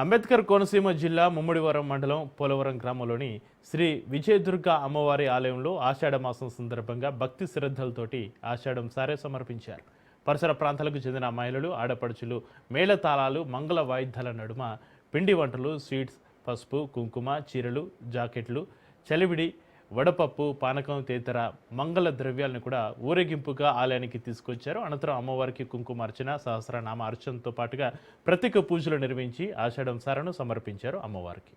అంబేద్కర్ కోనసీమ జిల్లా ముమ్మిడివరం మండలం పోలవరం గ్రామంలోని శ్రీ విజయదుర్గ అమ్మవారి ఆలయంలో ఆషాఢ మాసం సందర్భంగా భక్తి శ్రద్ధలతోటి ఆషాఢం సారే సమర్పించారు. పరిసర ప్రాంతాలకు చెందిన మహిళలు, ఆడపడుచులు మేళతాళాలు, మంగళ వాయిద్యాల నడుమ పిండి వంటలు, స్వీట్స్, పసుపు, కుంకుమ, చీరలు, జాకెట్లు, చలివిడి, వడపప్పు, పానకం తదితర మంగళ ద్రవ్యాలను కూడా ఊరేగింపుగా ఆలయానికి తీసుకొచ్చారు. అనంతరం అమ్మవారికి కుంకుమార్చన, సహస్రనామ అర్చనతో పాటుగా ప్రత్యేక పూజలు నిర్వహించి ఆషాఢం సారను సమర్పించారు అమ్మవారికి.